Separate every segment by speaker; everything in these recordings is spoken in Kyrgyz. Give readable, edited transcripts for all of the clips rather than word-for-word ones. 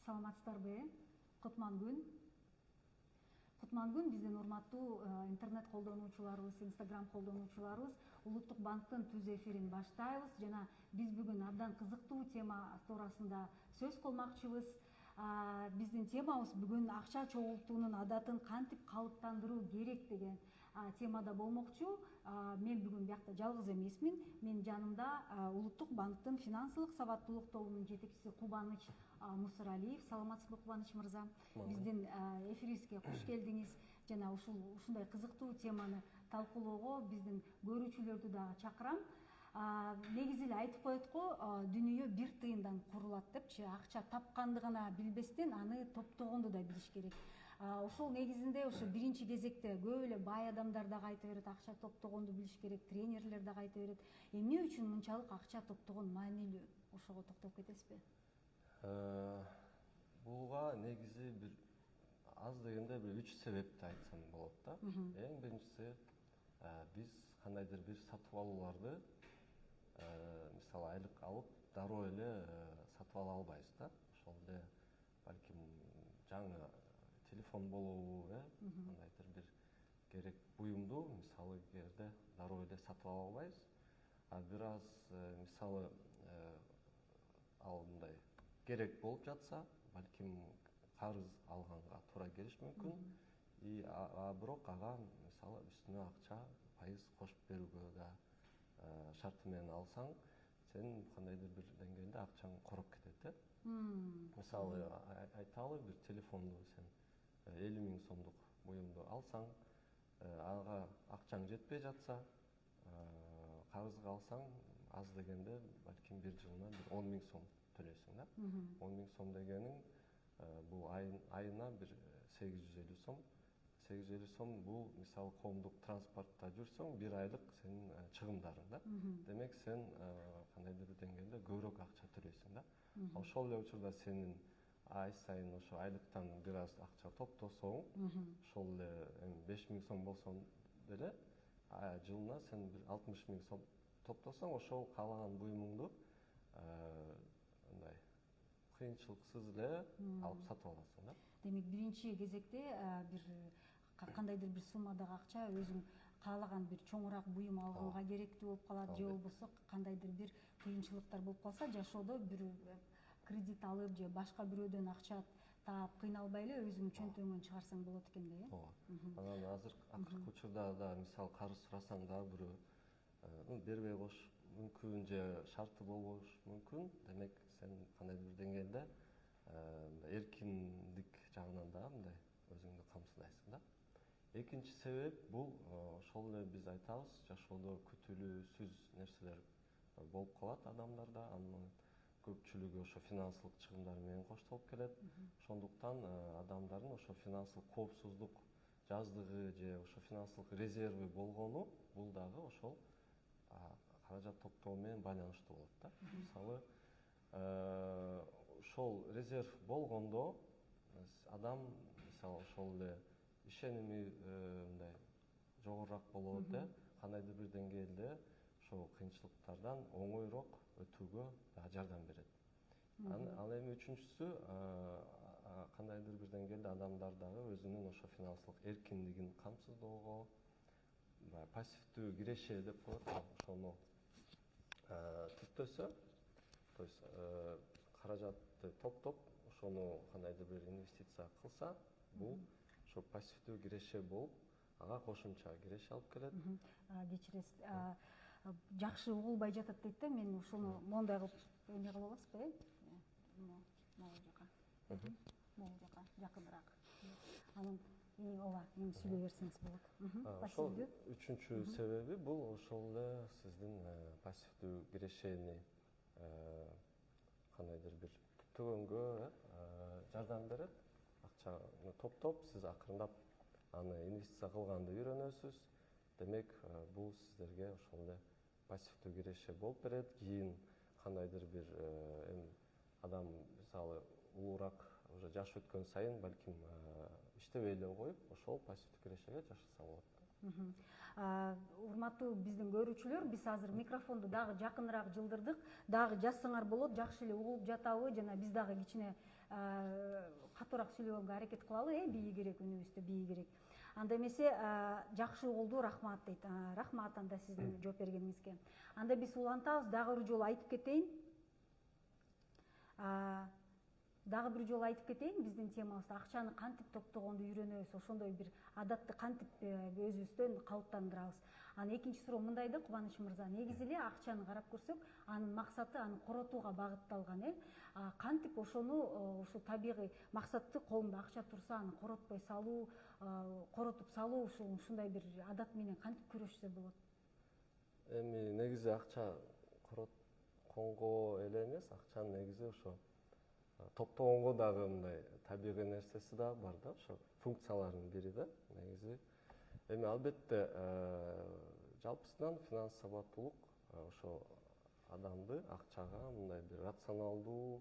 Speaker 1: Саламатсыздарбы? Кутман күн. Кутман күн биздин урматтуу интернет колдонуучуларыбыз, Instagram колдонуучуларыбыз Улуттук банктын түз эфирин баштайбыз жана биз бүгүн абдан кызыктуу тема туурасында сөз кылмакчыбыз. Биздин темабыз бүгүн акча чогултуунун адатын кантип калыптандыруу керек деген темада болмокчу. Мен бүгүн биякта жалгыз эмесмин. Менин жанымда Улуттук банктын финансылык сабаттуулук тобунун жетекчиси Кубаныч Мусаралиев. Саламатсызбы, Кубаныч мырза? Биздин эфирибизге куш келдиңиз жана ушундай кызыктуу теманы талкуулоого биздин көрүүчүлөрдү дагы чакырам. Негизи эле айтып коет го, дүйнө бир тыйындан курулат депчи, акча тапканды гана билбестен аны топтогонду да билиш керек. Ошол негизинде ошо биринчи кезекте көп эле бай адамдар дагы айта берет, акча топтогонду билиш керек, тренерлер дагы айта берет. Эмне үчүн мынчалык акча топтогон маанилүү? Ошого токтолуп кетесизби?
Speaker 2: Буга негизи бир аз дегенде бир 3 себепти айтсам болот да. Эң биринчиси, биз кандайдыр бир сатып алууларды мисалы айлык алып дароо эле сатып ала албайбыз да. Ошол эле балким жаңы телефон болобу, кандайдыр бир керек буюмду мисалы эгерде дароо эле сатып ала албайбыз. Бир аз мисалы ал мындай керек болуп жатса, балким карыз алганга туура келиш мүмкүн. Бирок ага мисалы үстүнө акча пайыз кошуп берүүгө да шарты менен алсаң, сен кандайдыр бир деңгээлде акчаң короп кетет. Мисалы айталы, бир телефонду сен 50 000 сомдук буюмду алсаң, ага акчаң жетпей жатса, карызга алсаң, аз дегенде балким бир жылына 10 000 сом төлөйсүң да. 10 000 сом дегениң бул айына бир 850 сом. 850 сом бул мисалы коомдук транспортто жүрсөң, бир айлык сенин чыгымдарың да. Демек сен кандайдыр бир деңгээлде көбүрөөк акча төлөйсүң да. Ошол эле учурда сенин ай сайын ошо айлыктан бир аз акча топтосоң, ошол эле 5 000 сом болсо деле жылына сен бир 60 000 сом топтосоң, ошол каалаган буюмуңду мындай кыйынчылыксыз эле алып сатып аласың да.
Speaker 1: Демек биринчи кезекте бир кандайдыр бир суммадагы акча өзүң каалаган бир чоңураак буюм алганга керектүү болуп калат, же болбосо кандайдыр бир кыйынчылыктар болуп калса, жашоодо бир кредит алып же башка бирөөдөн акча таап кыйналбай эле өзүңдүн чөнтөгүңөн чыгарсаң болот экен да,
Speaker 2: Анан азыр акыркы учурда да мисалы карыз сурасаң да бирөө бербей коюш мүмкүн же шарты болбош мүмкүн. Демек сен кандайдыр бир деңгээлде эркиндик жагынан да мындай өзүңдү камсыздайсың да. Экинчи себеп бул ошол эле биз айтабыз, жашоодо күтүлүүсүз нерселер болуп калат адамдарда. Анын көпчүлүгү ошо финансылык чыгымдар менен коштолуп келет. Ошондуктан адамдардын ошо финансылык коопсуздук жаздыгы же ошо финансылык резерви болгону бул дагы ошол каражат топтоо менен байланыштуу болот да. Мисалы ошол резерв болгондо адам мисалы ошол эле ишеними мындай жогорураак болот да. Кандайдыр бир деңгээлде ошол кыйынчылыктардан оңойрок өтүүгө дагы жардам берет. Ал эми үчүнчүсү, кандайдыр бир деңгээлде адамдар дагы өзүнүн ошо финансылык эркиндигин камсыздоого, пассивдүү киреше деп коет, ошону типтөсө, то есть каражатты топтоп, ошону кандайдыр бир инвестиция кылса, бул ошо пассивдүү киреше болуп, ага кошумча киреше алып келет.
Speaker 1: Кечиресиз, жакшы угулбай жатат дейт да, мен ушуну моундай кылып эмне кыла аласызбы? Могул жака жакыныраак. Анан эми сүйлөй берсеңиз болот.
Speaker 2: Ошол үчүнчү себеби бул ошол эле сиздин пассивдүү кирешени кандайдыр бир түптөгөнгө жардам берет. Акчаны топтоп, сиз акырындап аны инвестиция кылганды үйрөнөсүз. Демек, бул сиздерге ошол эле пассивдүү киреше болуп берет. Кийин кандайдыр бир адам мисалы улуураак уже жаш өткөн сайын балким иштебей эле коюп, ошол пассивдүү кирешеге жашаса болот.
Speaker 1: Урматтуу биздин көрүүчүлөр, биз азыр микрофонду дагы жакыныраак жылдырдык. Дагы жазсаңар болот, жакшы эле угулуп жатабы жана биз дагы кичине катуураак сүйлөгөнгө аракет кылалы, бии керек, үнүбүздө бии керек. Анда эмесе жакшы болду, рахмат дейт. Рахмат анда сиздин жооп бергениңизге. Анда биз улантабыз, дагы бир жолу айтып кетейин. Дагы бир жолу айтып кетейин, биздин темабызда акчаны кантип топтогонду үйрөнөбүз, ошондой бир адатты кантип өзүбүздөн калыптандырабыз. Анан экинчи суроо мындай да, Кубаныч мырза, негизи эле акчаны карап көрсөк, анын максаты аны коротууга багытталган, кантип ошону ушу табигый максатты колунда акча турса, аны коротпой салуу, коротуп салуу, ушундай бир адат менен кантип күрөшсө болот?
Speaker 2: Эми негизи акча коротконго эле эмес, акчанын негизи ошо топтогонго дагы мындай табигый нерсеси да бар да, ошо функцияларынын бири да негизи. Эми албетте жалпысынан финанс сабаттуулук ошо адамды акчага мындай бир рационалдуу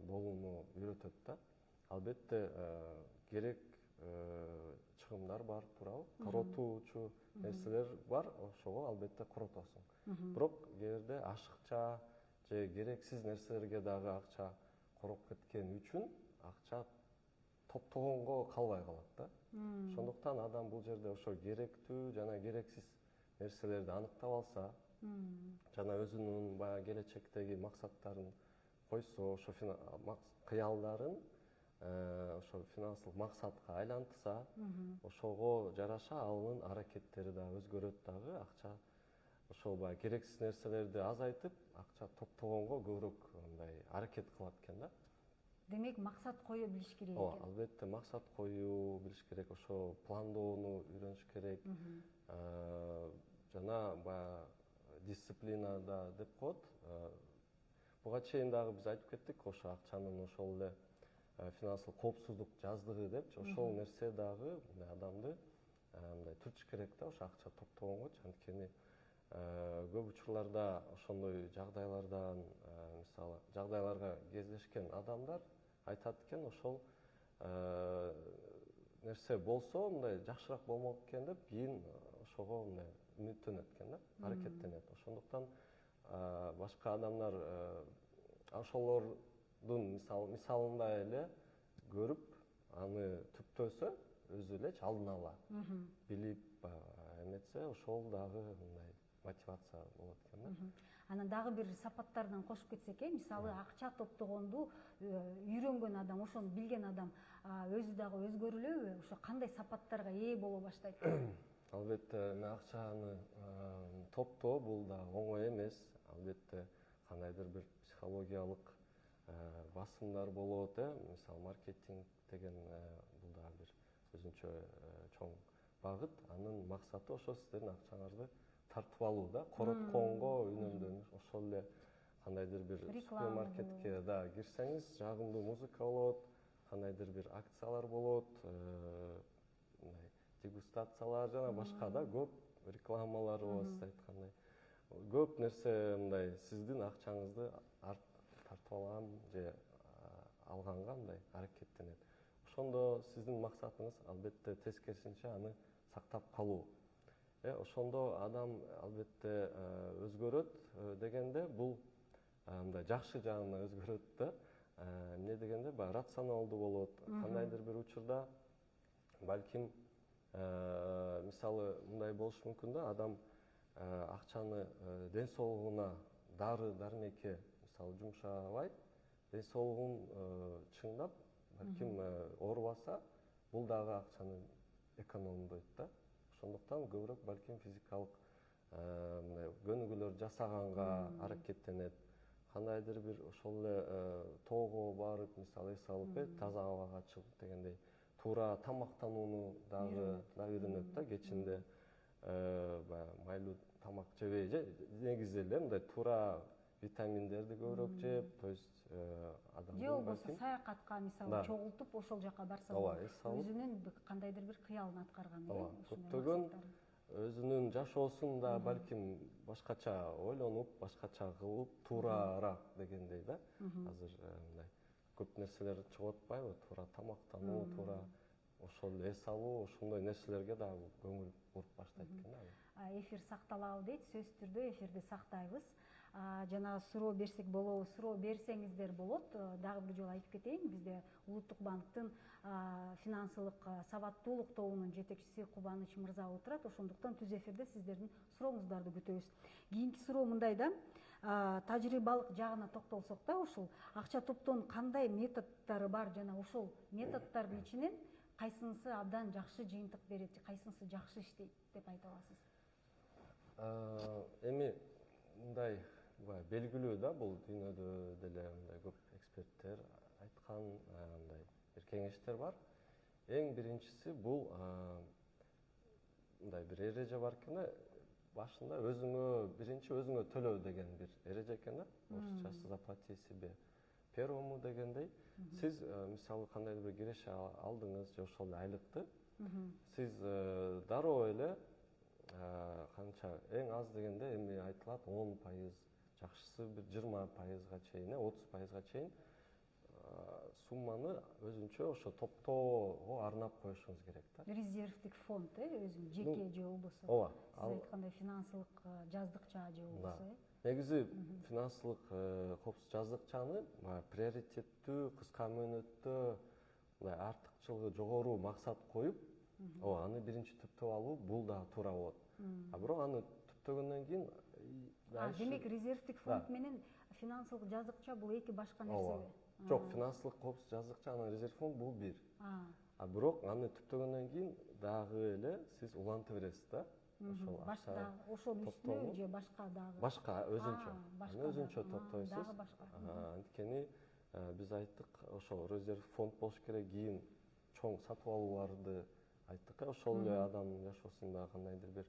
Speaker 2: болууну үйрөтөт да. Албетте керек чыгымдар бар, туурабы? Коротуучу нерселер бар, ошого албетте коротосуң. Бирок эгерде ашыкча же керексиз нерселерге дагы акча короп кеткен үчүн акча топтогонго калбай калат да. Ошондуктан адам бул жерде ошо керектүү жана керексиз нерселерди аныктап алса, жана өзүнүн баягы келечектеги максаттарын койсо, ошо кыялдарын ошо финансылык максатка айлантса, ошого жараша анын аракеттери да өзгөрөт дагы. Акча ошол баягы керексиз нерселерди азайтып, акча топтогонго көбүрөөк мындай аракет кылат экен да.
Speaker 1: Демек, максат кое билиш керек
Speaker 2: Ооба,
Speaker 1: экен.
Speaker 2: албетте максат коюу билиш керек, ошо пландоону үйрөнүш керек. Жана баягы дисциплина да деп коет. Буга чейин дагы биз айтып кеттик, ошо акчанын ошол эле финансылык коопсуздук жаздыгы депчи, ошол нерсе дагы адамды мындай турчу керек да, ошо акча топтогонгочу. Анткени көп учурларда ошондой жагдайлардан, мисалы, жагдайларга кездешкен адамдар айтат экен, ошол нерсе болсо мындай жакшыраак болмок экен деп, кийин ошого мындай үмүттөнөт экен да, аракеттенет. Ошондуктан башка адамдар ошолордун мисалындай эле көрүп, аны түптөсө, өзү элечи алдын ала билип эметсе, ошол дагы мындай мотивация болот экен да.
Speaker 1: Анан дагы бир сапаттарынан кошуп кетсек, мисалы акча топтогонду үйрөнгөн адам, ошону билген адам өзү дагы өзгөрүлөбү? Ошо кандай сапаттарга ээ боло баштайт?
Speaker 2: Албетте, акчаны топтоо бул да оңой эмес. Албетте, кандайдыр бир психологиялык басымдар болот, мисалы маркетинг деген бул да бир өзүнчө чоң багыт. Анын максаты ошо сиздердин акчаңарды тартып алуу да, коротконго үнөмдөнүш. Ошол эле кандайдыр бир супермаркетке да кирсеңиз, жагымдуу музыка болот, кандайдыр бир акциялар болот, дегустациялар жана башка да көп рекламалар болот, сиз айткандай. Көп нерсе мындай сиздин акчаңызды тартып алган же алганга мындай аракеттенет. Ошондо сиздин максатыңыз албетте тескерисинче аны сактап калуу. Ошондо адам албетте өзгөрөт дегенде, бул мындай жакшы жагына өзгөрөт да. Эмне дегенде, баягы рационалдуу болот. Кандайдыр бир учурда балким мисалы мындай болушу мүмкүн да, адам акчаны ден соолугуна дары-дармекке мисалы жумшабай, ден соолугун чыңдап, балким оорубаса, бул дагы акчаны экономдойт да. Ошондуктан көбүрөөк балким физикалык мындай көнүгүүлөр жасаганга аракеттенет. Кандайдыр бир ошол эле тоого барып, мисалы эс алып, таза абага чыгып дегендей, туура тамактанууну дагы үйрөнөт да. Кечинде баягы майлуу тамак жебей, же негизи эле мындай туура витаминдерди көбүрөөк жеп, то есть адамдын
Speaker 1: же болбосо саякатка мисалы чогултуп ошол жака барса, өзүнүн кандайдыр бир кыялын аткарган,
Speaker 2: көптөгөн өзүнүн жашоосун да балким башкача ойлонуп, башкача кылып, туурараак дегендей да. Азыр мындай көп нерселер чыгып атпайбы? Туура тамактануу, туура ошол эс алуу, ошондой нерселерге дагы көңүл буруп баштайт экен да.
Speaker 1: Эфир сакталабы дейт, сөзсүз түрдө эфирди сактайбыз. жана суроо берсек болобу, суроо берсеңиздер болот. Дагы бир жолу айтып кетейин, бизде Улуттук банктын финансылык сабаттуулук тобунун жетекчиси Кубаныч мырза отурат. Ошондуктан түз эфирде сиздердин сурооңуздарды күтөбүз. Кийинки суроо мындай да, тажрыйбалык жагына токтолсок да, ушул акча топтоонун кандай методдору бар жана ошол методдордун ичинен кайсынысы абдан жакшы жыйынтык берет, кайсынысы жакшы иштейт деп айта аласыз?
Speaker 2: Эми мындай белгилүү да, бул дүйнөдө деле мындай көп эксперттер айткан мындай бир кеңештер бар. Эң биринчиси бул мындай бир эреже бар экен, башында биринчи өзүңө төлөө деген бир эреже экен да. Орусча заплати себе первому дегендей. Сиз мисалы кандайдыр бир киреше алдыңыз же ошол айлыкты, сиз дароо эле канча эң аз дегенде эми айтылат 10%, жакшысы бир 20%га чейин, 30%га чейин сумманы өзүнчө ошо топтоого арнап коюшуңуз керек да.
Speaker 1: Резервдик фонд, өзүнүн жеке же болбосо.
Speaker 2: Ооба.
Speaker 1: Сиз айткандай финансылык жаздыкча же болбосо.
Speaker 2: Негизи финансылык коопсуз жаздыкчаны приоритеттүү, кыска мөөнөттө, мындай артыкчылыгы жогору максат коюп, аны биринчи түптөп алуу бул да туура болот. Бирок аны түптөгөндөн кийин
Speaker 1: демек резервдик фонд менен финансылык жаздыкча бул эки башка нерсе.
Speaker 2: Жок, финансылык коопсуз жаздыкча анан резерв фонд бул бир. Бирок аны түптөгөндөн кийин дагы эле сиз уланта бересиз да.
Speaker 1: Ошол үстүнө же башка дагы?
Speaker 2: Башка өзүнчө. Өзүнчө топтойсуз.
Speaker 1: Дагы башка.
Speaker 2: Анткени биз айттык, ошол резерв фонд болуш керек, кийин чоң сатып алууларды айттык. Ошол эле адамдын жашоосунда кандайдыр бир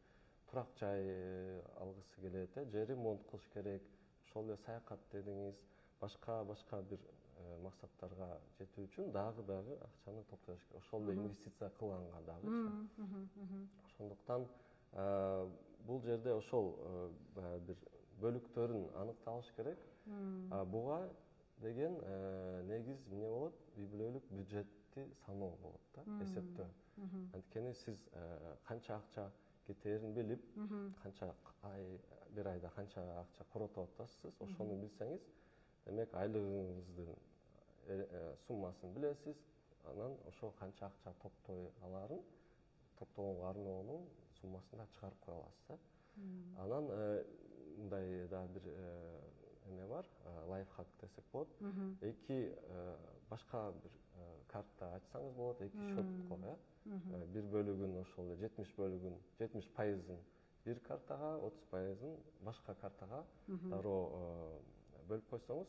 Speaker 2: турак жай алгысы келет, же ремонт кылыш керек, ошол эле саякат дедиңиз, башка бир максаттарга жетүү үчүн дагы акчаны топтош керек. Ошол эле инвестиция кылганга дагы. Ошондуктан бул жерде ошол бир бөлүктөрүн аныкталыш керек. Буга деген негиз эмне болот? Үй бүлөлүк бюджетти саноо болот да, эсептөө. Анткени сиз канча акча кетээрин билип, канча бир айда канча акча коротуп атасыз, ошону билсеңиз, демек айлыгыңыздын суммасын билесиз, анан ошол канча акча топтой алаарын, топтогонго арноонун суммасын да чыгарып кое аласыз. Анан мындай да бир эме бар, лайфхак десек болот. Эки башка бир карта ачсаңыз болот, эки счетко, бир бөлүгүн ошол 70%-ын бир картага, 30%-ын башка картага дароо бөлүп койсоңуз,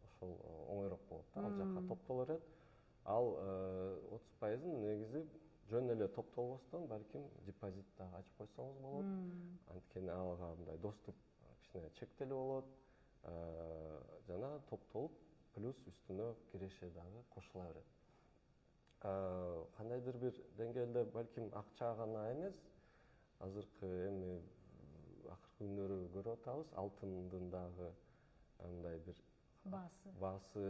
Speaker 2: ошол оңойрок болот да, ал жака топтоло берет. Ал 30%-ын негизи жөн эле топтолбостон балким депозит дагы ачып койсоңуз болот. Анткени ага мындай доступ кичине чектелүү болот. Жана топтолуп плюс үстүнө киреше дагы кошула берет. Кандайдыр бир деңгээлде балким акча гана эмес, азыркы эми акыркы күндөрү көрүп атабыз, алтындын дагы мындай бир баасы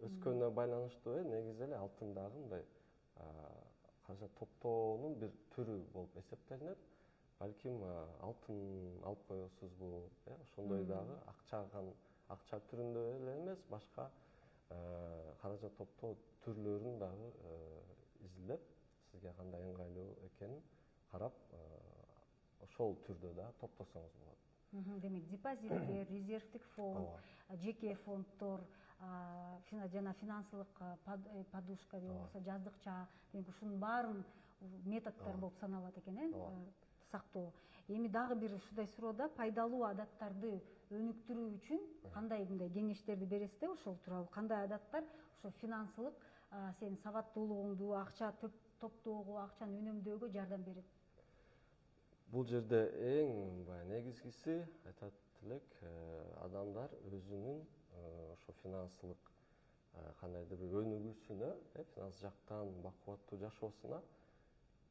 Speaker 2: өскөнүнө байланыштуу, негизи эле алтын дагы мындай каражат топтоонун бир түрү болуп эсептелинет. Балким алтын алып коесузбу, ошондой дагы акча түрүндө эле эмес, башка каражат топтоо түрлөрүн дагы изилдеп, сизге кандай ыңгайлуу экенин карап, ошол түрдө да топтосоңуз болот.
Speaker 1: Демек, депозиттер, резервдик фонд, жеке фонддор, жана финансылык подушка же болбосо жаздыкча, демек ушунун баарын методдор болуп саналат экен, сактоо. Эми дагы бир ушундай суроода пайдалуу адаттарды өнүктүрүү үчүн кандай мындай кеңештерди бересиз? Ошол тууралуу кандай адаттар ошо финансылык сенин сабаттуулугуңду, акча топтоого, акчаны үнөмдөөгө жардам берет?
Speaker 2: Бул жерде эң негизгиси айтат элек, адамдар өзүнүн ошо финансылык кандайдыр бир өнүгүүсүнө, финанс жактан бакубаттуу жашоосуна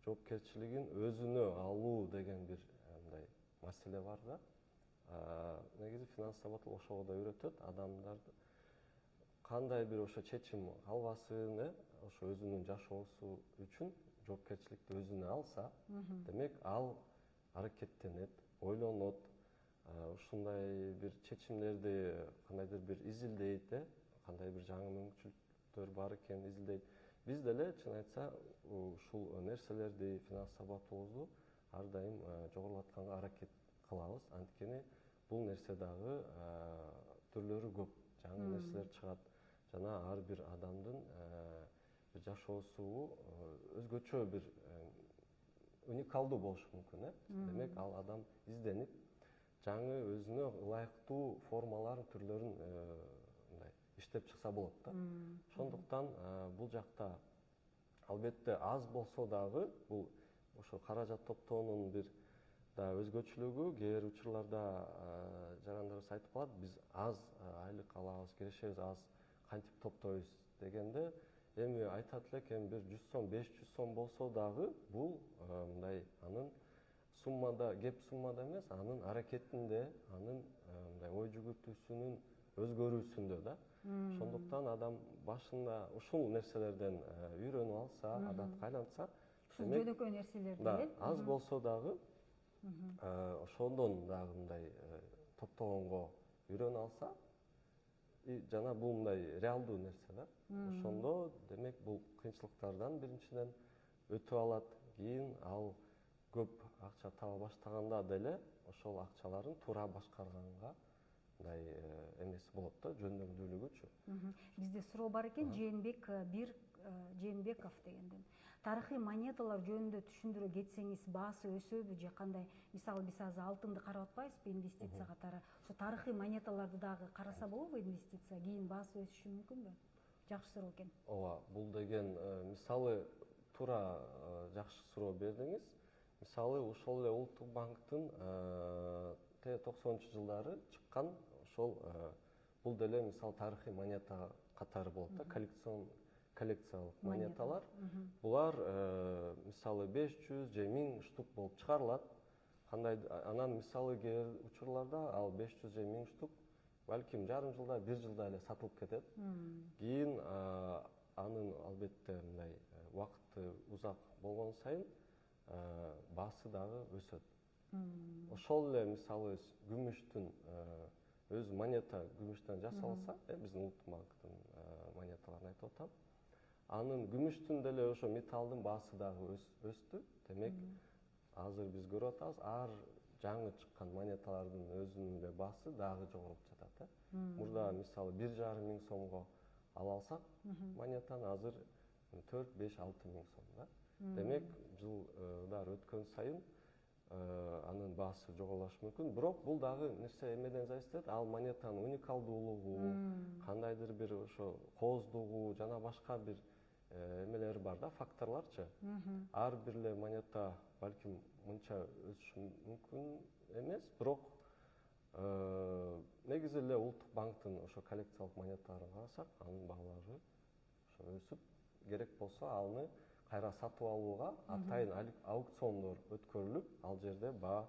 Speaker 2: жоопкерчилигин өзүнө алуу деген бир мындай маселе бар да. Негизи финанс сабаттуулук ошого да үйрөтөт адамдарды. Кандай бир ошо чечим албасын, ошо өзүнүн жашоосу үчүн жоопкерчиликти өзүнө алса, демек ал аракеттенет, ойлонот, ушундай бир чечимдерди кандайдыр бир изилдейт, кандай бир жаңы мүмкүнчүлүктөр бар экенин изилдейт. Биз деле чын айтса ушул нерселерди, финанс сабаттуулукту ар дайым жогорулатканга аракет кылабыз. Анткени бул нерсе дагы түрлөрү көп, жаңы нерселер чыгат жана ар бир адамдын жашоосу өзгөчө бир уникалдуу болушу мүмкүн. Демек ал адам изденип, жаңы өзүнө ылайыктуу формаларын, түрлөрүн мындай иштеп чыкса болот да. Ошондуктан бул жакта албетте аз болсо дагы бул ошо каражат топтоонун бир да өзгөчөлүгү, кээ бир учурларда жарандарыбыз айтып калат, биз аз айлык алабыз, кирешебиз аз, кантип топтойбуз дегенде, эми айтат элек, эми бир 100 сом, 500 сом болсо дагы бул мындай анын суммада, кеп суммада эмес, анын аракетинде, анын мындай ой жүгүртүүсүнүн өзгөрүүсүндө да. Ошондуктан адам башында ушул нерселерден үйрөнүп алса, адатка айланса,
Speaker 1: ушул жөнөкөй нерселерди
Speaker 2: аз болсо дагы ошондон дагы мындай топтогонго үйрөнүп алса, жана бул мындай реалдуу нерсе да. Ошондо демек бул кыйынчылыктардан биринчиден өтүп алат, кийин ал көп акча таба баштаганда деле ошол акчаларын туура башкарганга мындай эмеси болот да, жөндөмдүүлүгүчү.
Speaker 1: Бизде суроо бар экен, Жээнбеков дегенден. Тарыхый монеталар жөнүндө түшүндүрө кетсеңиз, баасы өсөбү же кандай? Мисалы биз азыр алтынды карап атпайбызбы инвестиция катары? Ошо тарыхый монеталарды дагы караса болобу инвестиция? Кийин баасы өсүшү мүмкүнбү? Жакшы суроо экен.
Speaker 2: Ооба, бул деген мисалы туура жакшы суроо бердиңиз. Мисалы ошол эле Улуттук банктын 90-жылдары чыккан ошол бул деле мисалы тарыхый монета катары болот да, коллекциялык монеталар. Булар мисалы 500 же 1000 штук болуп чыгарылат. Анан мисалы кээ учурларда ал 500 же 1000 штук балким жарым жылда, бир жылда эле сатылып кетет. Кийин анын албетте мындай убакыты узак болгон сайын баасы дагы өсөт. Ошол эле мисалы күмүштүн өзү монета күмүштөн жасалса, биздин Улуттук банктын монеталарын айтып атам. Анын күмүштүн деле ошо металлдын баасы дагы өстү. Демек, азыр биз көрүп атабыз, ар жаңы чыккан монеталардын өзүнүн эле баасы дагы жогорулуп жатат. Мурда мисалы 1,5 миң сомго ала алсак монетаны, азыр 4, 5, 6 миң сом да. Демек, жылдар өткөн сайын анын баасы жогорулушу мүмкүн. Бирок бул дагы нерсе эмеден зависит этет, ал монетанын уникалдуулугу, кандайдыр бир ошо кооздугу жана башка бир эмелери бар да, факторлорчу. Ар бир эле монета балким мынча өсүшү мүмкүн эмес, бирок негизи эле Улуттук банктын ошо коллекциялык монеталарын карасак, анын баалары ошо өсүп, керек болсо аны кайра сатып алууга атайын аукциондор өткөрүлүп, ал жерде баа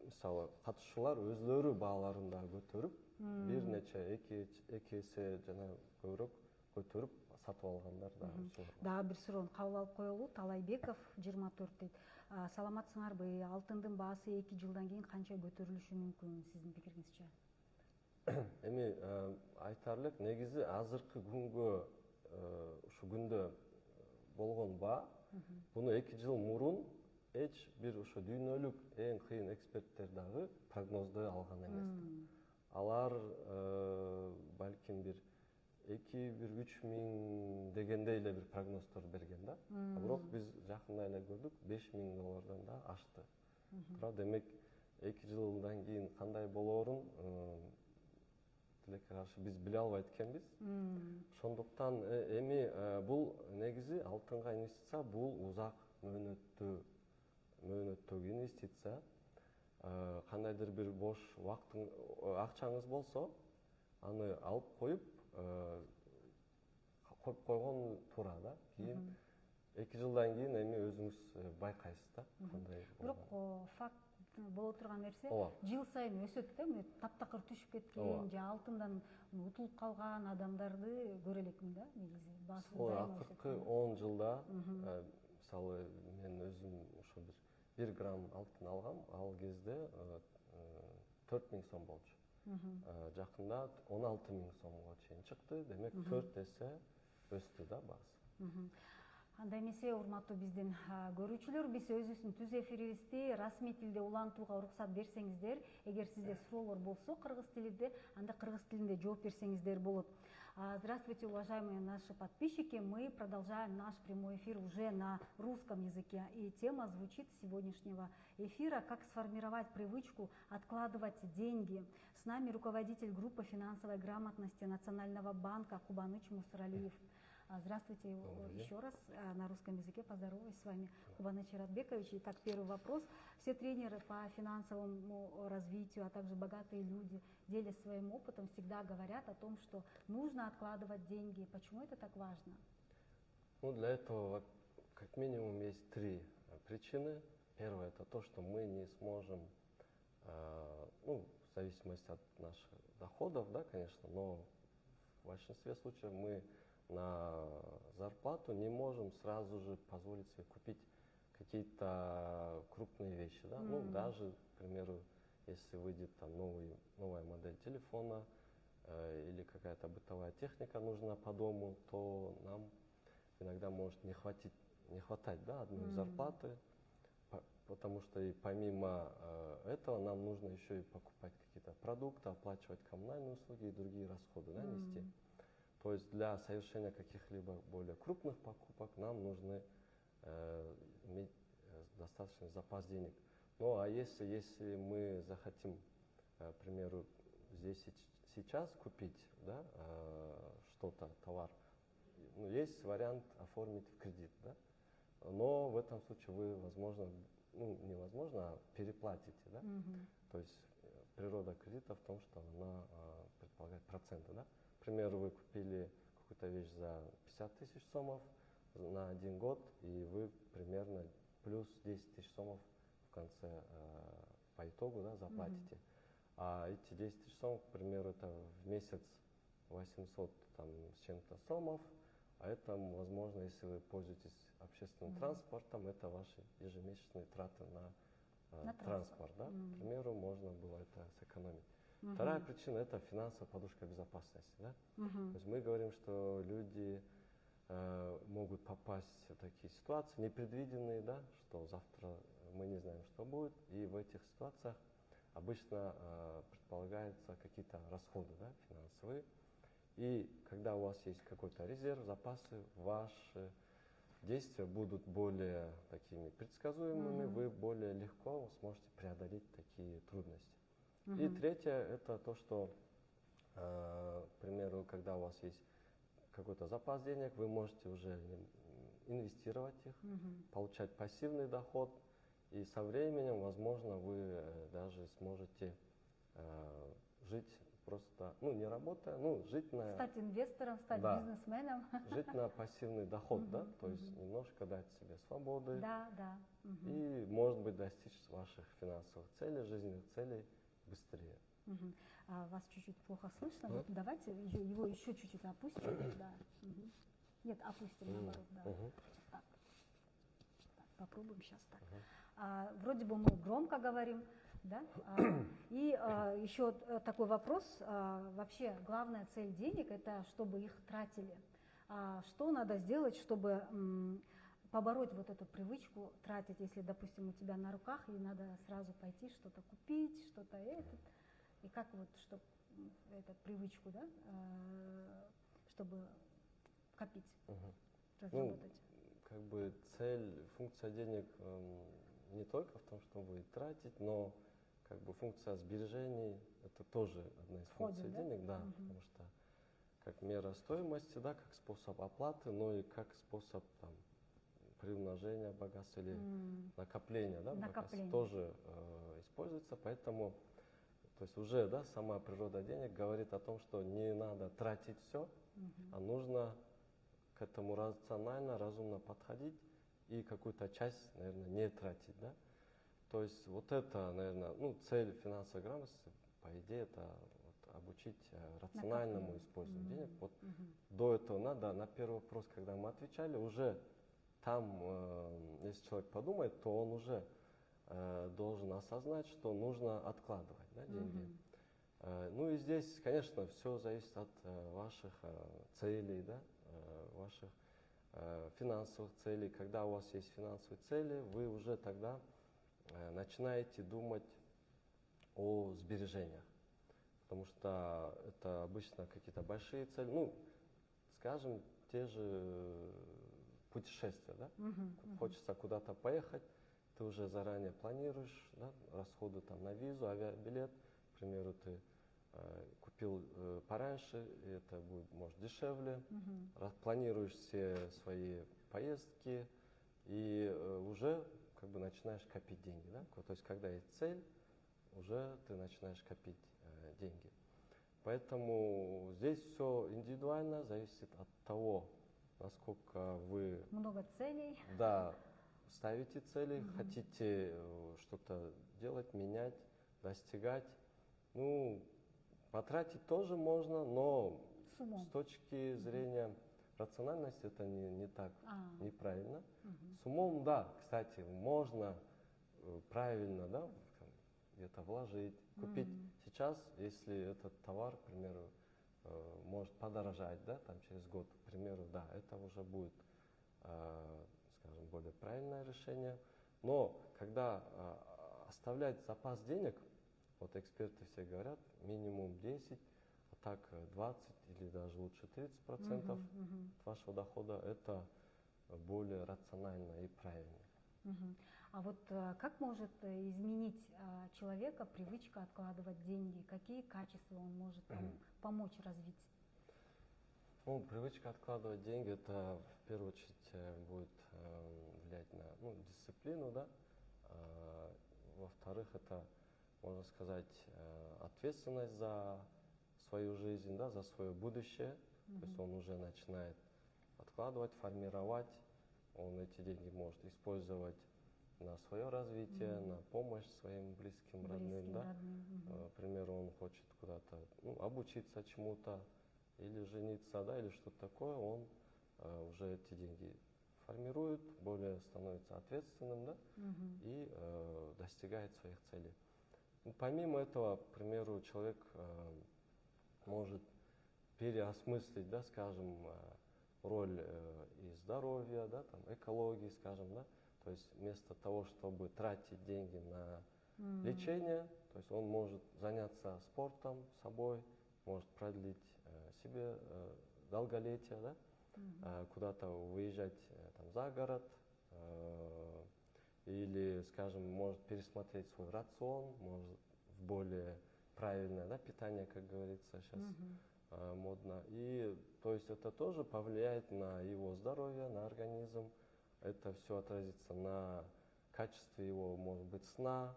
Speaker 2: мисалы катышуучулар өзлөрү бааларын да көтөрүп, бир нече эки эсе жана көбүрөөк көтөрүп сатып алгандар да.
Speaker 1: Дагы бир суроону кабыл алып коелу. Талайбеков 24 дейт. Саламатсыңарбы? Алтындын баасы 2 жылдан кийин канча көтөрүлүшү мүмкүн сиздин пикириңизче?
Speaker 2: Эми айтар элек, негизи азыркы күнгө ушу күндө болгон баа, буну 2 жыл мурун эч бир ошо дүйнөлүк эң кыйын эксперттер дагы прогноздой алган эмес. Алар балким бир 2-3 миң дегендей эле бир прогноздор берген да. Бирок биз жакында эле көрдүк, 5 миң доллардан да ашты. Тура, демек 2 жылдан кийин кандай болоорун тилекке каршы биз биле албайт экенбиз. Ошондуктан эми бул негизи алтынга инвестиция, бул узак мөөнөттөгү инвестиция. Кандайдыр бир бош акчаңыз болсо, аны алып коюп койгон туура да. Кийин 2 жылдан кийин эми өзүңүз байкайсыз да, кандай.
Speaker 1: Бирок факт боло турган нерсе, жыл сайын өсөт да, таптакыр түшүп кеткен же алтындан утулуп калган адамдарды көрө элекмин да, негизи.
Speaker 2: Акыркы 10 жылда мисалы мен өзүм ошо 1 грамм алтын алгам, ал кезде 4.000 сом болчу. Жакында 16.000 сомго чейин чыкты. Демек 4 эсе өстү да баасы.
Speaker 1: Анда эмесе урматтуу биздин көрүүчүлөр, биз өзүбүздүн түз эфирибизди расмий тилде улантууга уруксат берсеңиздер, эгер сизде суроолор болсо кыргыз тилинде, анда кыргыз тилинде жооп берсеңиздер болот. Здравствуйте, уважаемые наши подписчики. Мы продолжаем наш прямой эфир уже на русском языке. И тема звучит сегодняшнего эфира «Как сформировать привычку откладывать деньги». С нами руководитель группы финансовой грамотности Национального банка Кубаныч Мусаралиев. Здравствуйте еще раз на русском языке. Поздороваюсь с вами, Кубаныч Иратбекович. Итак, первый вопрос. Все тренеры по финансовому развитию, а также богатые люди, делясь своим опытом, всегда говорят о том, что нужно откладывать деньги. Почему это так важно?
Speaker 2: Ну, для этого как минимум есть 3 причины. Первое – это то, что мы не сможем, ну, в зависимости от наших доходов, да, конечно, но в большинстве случаев мы на зарплату не можем сразу же позволить себе купить какие-то крупные вещи, да? Ну, даже, к примеру, если выйдет там новая модель телефона или какая-то бытовая техника нужна по дому, то нам иногда может не хватать, да, одной зарплаты, потому что и помимо этого нам нужно еще и покупать какие-то продукты, оплачивать коммунальные услуги и другие расходы, да, нести. То есть для совершения каких-либо более крупных покупок нам нужно иметь достаточный запас денег. Ну а если мы захотим, к примеру, здесь и сейчас купить, да, что-то, товар, ну, есть вариант оформить в кредит, да? Но в этом случае вы, возможно, ну, невозможно, а переплатите, да? То есть природа кредита в том, что она предполагает проценты, да? К примеру, вы купили какую-то вещь за 50 тысяч сомов на 1 год, и вы примерно плюс 10 тысяч сомов в конце по итогу, да, заплатите. А эти 10 тысяч сомов, к примеру, это в месяц 800 там, с чем-то сомов, а это, возможно, если вы пользуетесь общественным транспортом, это ваши ежемесячные траты на транспорт. Да? К примеру, можно было это сэкономить. Вторая причина – это финансовая подушка безопасности. Да? То есть мы говорим, что люди могут попасть в такие ситуации непредвиденные, да, что завтра мы не знаем, что будет, и в этих ситуациях обычно предполагаются какие-то расходы, да, финансовые. И когда у вас есть какой-то резерв, запасы, ваши действия будут более такими предсказуемыми, вы более легко сможете преодолеть такие трудности. И третье – это то, что, к примеру, когда у вас есть какой-то запас денег, вы можете уже инвестировать их, получать пассивный доход, и со временем, возможно, вы даже сможете жить просто, ну, не работая, ну, жить на…
Speaker 1: Стать инвестором, стать бизнесменом.
Speaker 2: Жить на пассивный доход, да, то есть немножко дать себе свободы.
Speaker 1: Да.
Speaker 2: И, может быть, достичь ваших финансовых целей, жизненных целей быстрее.
Speaker 1: Вас чуть-чуть плохо слышно. Вот давайте его еще чуть-чуть опустим. Да. Нет, опустим наоборот. Да. Так, попробуем сейчас так. Вроде бы мы громко говорим, да? И еще такой вопрос. Вообще главная цель денег – это чтобы их тратили. Что надо сделать, чтобы побороть вот эту привычку тратить, если, допустим, у тебя на руках, и надо сразу пойти что-то купить, что-то это, и как вот, чтобы эту привычку, да, чтобы копить, разработать?
Speaker 2: Ну, как бы функция денег не только в том, чтобы тратить, но как бы функция сбережений – это тоже одна из функций денег, да, потому что как мера стоимости, да, как способ оплаты, но и как способ там приумножения богатства или накопления, да, богатства тоже используется, поэтому, то есть уже, да, сама природа денег говорит о том, что не надо тратить все, а нужно к этому рационально, разумно подходить и какую-то часть, наверное, не тратить, да. То есть вот это, наверное, ну, цель финансовой грамотности, по идее, это вот обучить рациональному использованию денег. Вот до этого надо, на первый вопрос, когда мы отвечали, уже там, если человек подумает, то он уже должен осознать, что нужно откладывать, да, деньги. Ну и здесь, конечно, все зависит от ваших целей, да, ваших финансовых целей. Когда у вас есть финансовые цели, вы уже тогда начинаете думать о сбережениях. Потому что это обычно какие-то большие цели. Ну, скажем, те же путешествия, да? Хочется куда-то поехать, ты уже заранее планируешь, да, расходы там на визу, авиабилет. К примеру, ты купил пораньше, и это будет, может, дешевле. Планируешь все свои поездки и уже как бы начинаешь копить деньги, да? То есть, когда есть цель, уже ты начинаешь копить деньги. Поэтому здесь все индивидуально, зависит от того, насколько вы
Speaker 1: Много целей.
Speaker 2: да, ставите цели, хотите что-то делать, менять, достигать. Ну, потратить тоже можно, но
Speaker 1: С умом.
Speaker 2: с точки зрения рациональности это не так неправильно. С умом, да, кстати, можно правильно, да, где-то вложить, купить. Сейчас, если этот товар, к примеру, может подорожать, да, там через год, к примеру, да, это уже будет, скажем, более правильное решение. Но когда оставлять запас денег, вот эксперты все говорят, минимум 10, а так 20 или даже лучше 30% от вашего дохода, это более рационально и правильно.
Speaker 1: А вот как может изменить человека привычка откладывать деньги? Какие качества он может помочь развить?
Speaker 2: Ну, привычка откладывать деньги, это в первую очередь будет влиять на дисциплину, да. Во-вторых, это, можно сказать, ответственность за свою жизнь, да, за свое будущее. То есть он уже начинает откладывать, формировать, он эти деньги может использовать на свое развитие, на помощь своим близким, родным, да. К примеру, он хочет куда-то обучиться чему-то, или жениться, да, или что-то такое, он уже эти деньги формирует, более становится ответственным, да, и достигает своих целей. Помимо этого, к примеру, человек может переосмыслить, да, скажем, роль и здоровья, да, там, экологии, скажем, да. То есть вместо того, чтобы тратить деньги на лечение, то есть он может заняться спортом, собой, может продлить себе долголетие, да, куда-то выезжать там, за город, или, скажем, может пересмотреть свой рацион, может в более правильное, да, питание, как говорится сейчас модно. И то есть это тоже повлияет на его здоровье, на организм. Это все отразится на качестве его, может быть, сна,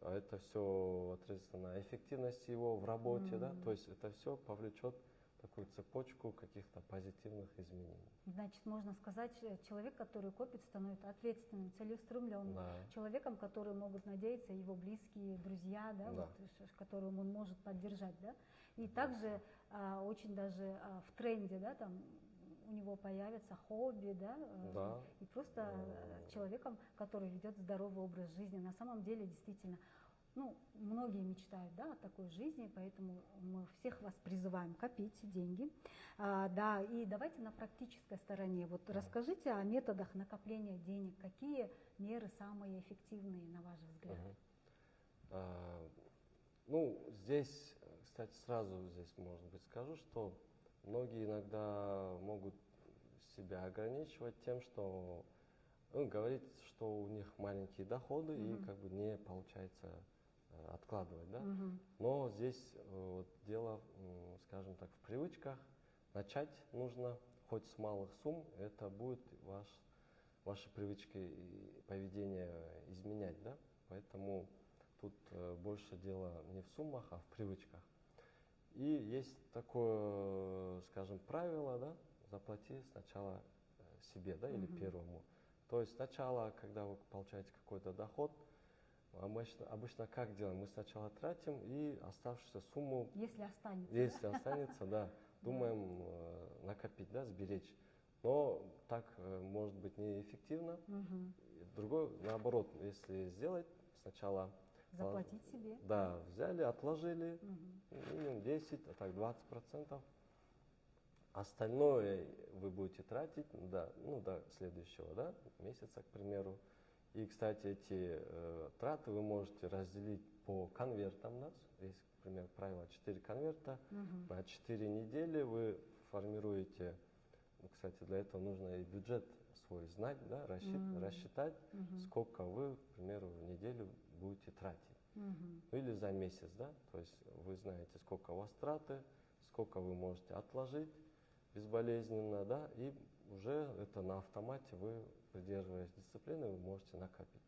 Speaker 2: это все отразится на эффективности его в работе, да, то есть это все повлечет такую цепочку каких-то позитивных изменений.
Speaker 1: Значит, можно сказать, человек, который копит, становится ответственным, целеустремленным, человеком, который могут надеяться его близкие, друзья, да, вот, которым он может поддержать, да. И также очень даже в тренде, да, там у него появится хобби, да, и просто человеком, который ведет здоровый образ жизни. На самом деле, действительно, многие мечтают, да, о такой жизни, поэтому мы всех вас призываем копить деньги. Да, и давайте на практической стороне. Вот расскажите о методах накопления денег. Какие меры самые эффективные, на ваш взгляд?
Speaker 2: Здесь, кстати, сразу здесь, может быть, скажу, что многие иногда могут себя ограничивать тем, что говорить, что у них маленькие доходы и как бы не получается откладывать, да. Но здесь вот дело, скажем так, в привычках. Начать нужно хоть с малых сумм, это будет ваши привычки и поведение изменять, да. Поэтому тут больше дело не в суммах, а в привычках. И есть такое, скажем, правило, да, заплати сначала себе, да, или первому. То есть сначала, когда вы получаете какой-то доход, обычно как делаем? Мы сначала тратим и оставшуюся сумму,
Speaker 1: если останется,
Speaker 2: да, думаем накопить, да, сберечь. Но так может быть неэффективно. Другой, наоборот, если сделать сначала...
Speaker 1: Заплатить себе.
Speaker 2: Да, взяли, отложили, минимум 10, а так 20%. Остальное вы будете тратить до следующего, да, месяца, к примеру. И, кстати, эти траты вы можете разделить по конвертам. Да? Есть, например, правило 4 конверта. На 4 недели вы формируете, кстати, для этого нужно и бюджет свой знать, да, рассчитать, сколько вы, к примеру, в неделю будете тратить. Или за месяц, да, то есть вы знаете, сколько у вас траты, сколько вы можете отложить безболезненно, да, и уже это на автомате вы, придерживаясь дисциплины, вы можете накопить.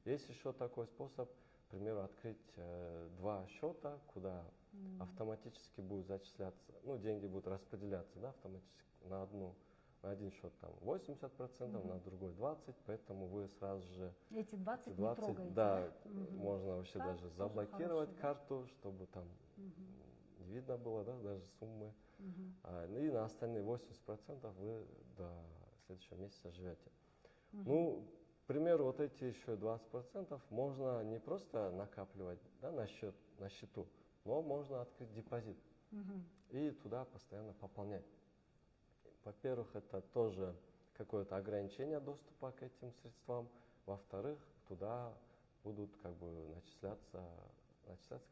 Speaker 2: Есть еще такой способ, к примеру, открыть 2 счета, куда автоматически будут зачисляться, деньги будут распределяться, да, автоматически на один счет там 80%, на другой 20%, поэтому вы сразу же
Speaker 1: эти 20 не трогаете.
Speaker 2: Да, можно вообще даже заблокировать карту, чтобы там не видно было, да, даже суммы. И на остальные 80% вы до следующего месяца живете. Ну, к примеру, вот эти еще 20% можно не просто накапливать, да, на счету, но можно открыть депозит и туда постоянно пополнять. Во-первых, это тоже какое-то ограничение доступа к этим средствам. Во-вторых, туда будут как бы начисляться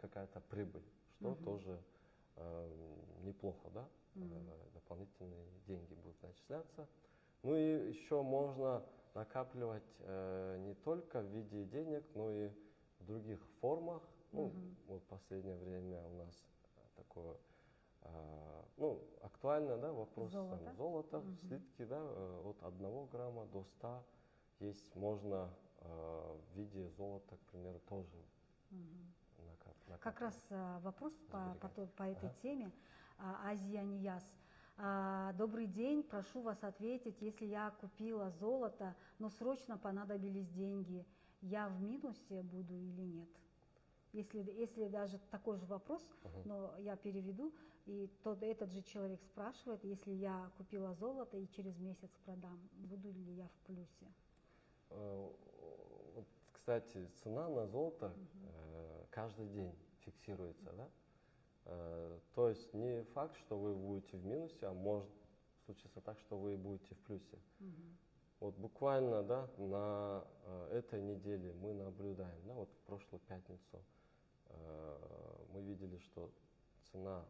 Speaker 2: какая-то прибыль, что тоже неплохо, да? Дополнительные деньги будут начисляться. Ну и еще можно накапливать не только в виде денег, но и в других формах. Вот в последнее время у нас такое актуально, да, вопрос золота, слитки, да, от 1 грамма до 100 есть, можно в виде золота, к примеру, тоже накапливать.
Speaker 1: Как раз вопрос по этой теме. Азия Нияз. Добрый день, прошу вас ответить, если я купила золото, но срочно понадобились деньги, я в минусе буду или нет? Если даже такой же вопрос, но я переведу, и этот же человек спрашивает, если я купила золото и через месяц продам, буду ли я в плюсе?
Speaker 2: Кстати, цена на золото каждый день фиксируется, да? То есть не факт, что вы будете в минусе, а может случиться так, что вы будете в плюсе. Вот буквально, да, на этой неделе мы наблюдаем, да, вот в прошлую пятницу мы видели, что цена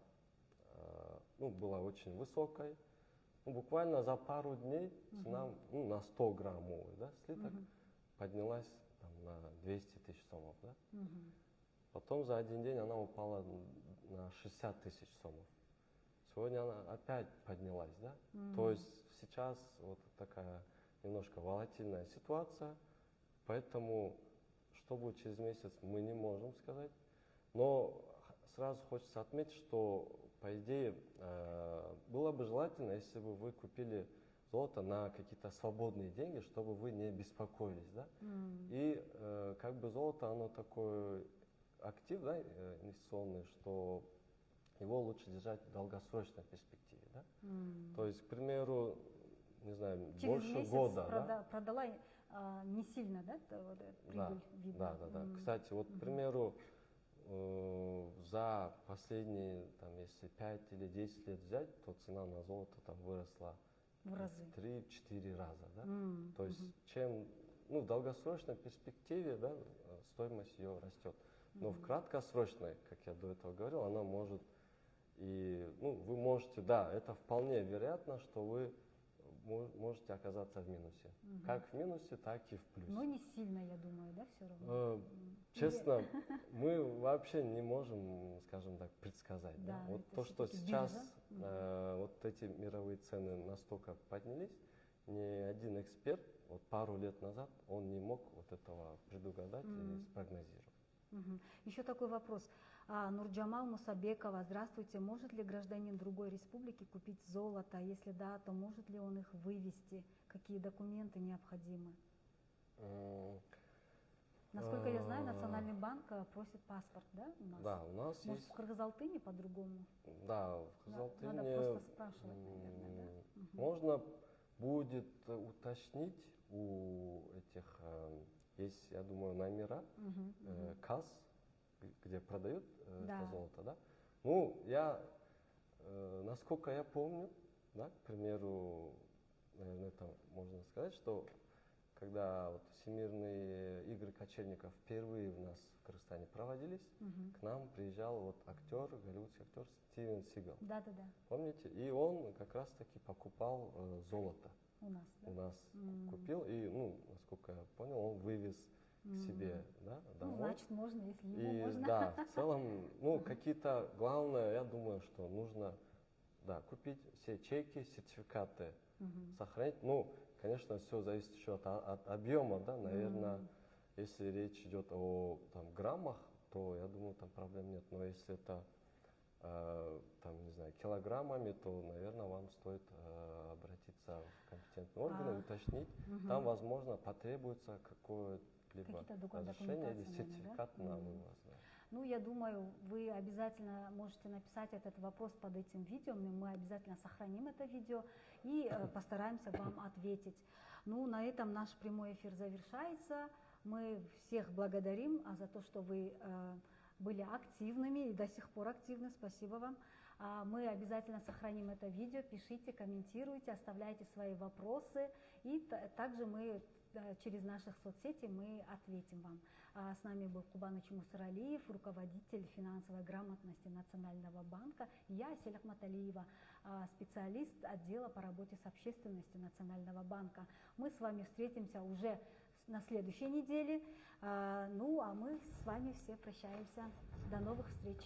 Speaker 2: была очень высокой. Буквально за пару дней цена на 100 граммовый, да, слиток поднялась там, на 200 тысяч сомов. Да? Потом за один день она упала на 60 тысяч сомов. Сегодня она опять поднялась. Да? То есть сейчас вот такая немножко волатильная ситуация, поэтому что будет через месяц, мы не можем сказать. Но сразу хочется отметить, что, по идее, было бы желательно, если бы вы купили золото на какие-то свободные деньги, чтобы вы не беспокоились. Да? И как бы золото, оно такой актив, да, инвестиционный, что его лучше держать в долгосрочной перспективе. Да? То есть, к примеру, не знаю,
Speaker 1: через
Speaker 2: больше
Speaker 1: месяц
Speaker 2: года.
Speaker 1: Продала не сильно, да, прибыль видно?
Speaker 2: Да. Кстати, вот, к примеру, за последние, там, если 5 или 10 лет взять, то цена на золото там выросла в 3-4 раза. Да? То есть, чем в долгосрочной перспективе, да, стоимость ее растет. Но в краткосрочной, как я до этого говорил, она может и, вы можете, да, это вполне вероятно, что вы можете оказаться в минусе. Как в минусе, так и в плюсе.
Speaker 1: Но не сильно, я думаю, да, все равно?
Speaker 2: Честно, мы вообще не можем, скажем так, предсказать. Да? Вот то, что сейчас вот эти мировые цены настолько поднялись, ни один эксперт вот пару лет назад он не мог вот этого предугадать и спрогнозировать.
Speaker 1: Еще такой вопрос. Нурджамал Мусабекова, здравствуйте. Может ли гражданин другой республики купить золото? Если да, то может ли он их вывести? Какие документы необходимы? Насколько я знаю, Национальный банк просит паспорт, да, у нас?
Speaker 2: Да, у нас
Speaker 1: может,
Speaker 2: есть.
Speaker 1: в Кыргызалтыне по-другому?
Speaker 2: Да, в Кыргызалтыне.
Speaker 1: Надо просто спрашивать, наверное, да?
Speaker 2: Можно будет уточнить у этих, есть, я думаю, номера касс, где продают
Speaker 1: Да.
Speaker 2: это золото, да? Ну, я, насколько я помню, да, к примеру, наверное, это можно сказать, что когда вот Всемирные игры кочевников впервые у нас в Кыргызстане проводились, к нам приезжал вот актер, голливудский актер Стивен Сигал.
Speaker 1: Да.
Speaker 2: Помните? И он как раз-таки покупал золото.
Speaker 1: У нас, да?
Speaker 2: У нас купил, и, ну, насколько я понял, он вывез к себе, да,
Speaker 1: Ну,
Speaker 2: домой.
Speaker 1: значит, можно, если ему
Speaker 2: И
Speaker 1: можно.
Speaker 2: да, в целом, ну, какие-то, главное, я думаю, что нужно, да, купить все чеки, сертификаты, сохранить. Ну, конечно, все зависит еще от объема, да, наверное, если речь идет о там, граммах, то, я думаю, там проблем нет. Но если это, там, не знаю, килограммами, то, наверное, вам стоит обратиться в компетентные органы, уточнить. Там, возможно, потребуется какое-либо
Speaker 1: Какие-то
Speaker 2: разрешение или
Speaker 1: документации, наверное,
Speaker 2: сертификат
Speaker 1: да?
Speaker 2: на вывоз. Да.
Speaker 1: Ну, я думаю, вы обязательно можете написать этот вопрос под этим видео, мы обязательно сохраним это видео и постараемся вам ответить. Ну, на этом наш прямой эфир завершается. Мы всех благодарим за то, что вы были активными и до сих пор активны. Спасибо вам. Мы обязательно сохраним это видео. Пишите, комментируйте, оставляйте свои вопросы. И также мы через наших соцсетей мы ответим вам. С нами был Кубаныч Мусаралиев, руководитель финансовой грамотности Национального банка. Я, Асель Ахматалиева, специалист отдела по работе с общественностью Национального банка. Мы с вами встретимся уже на следующей неделе. Ну, а мы с вами все прощаемся. До новых встреч!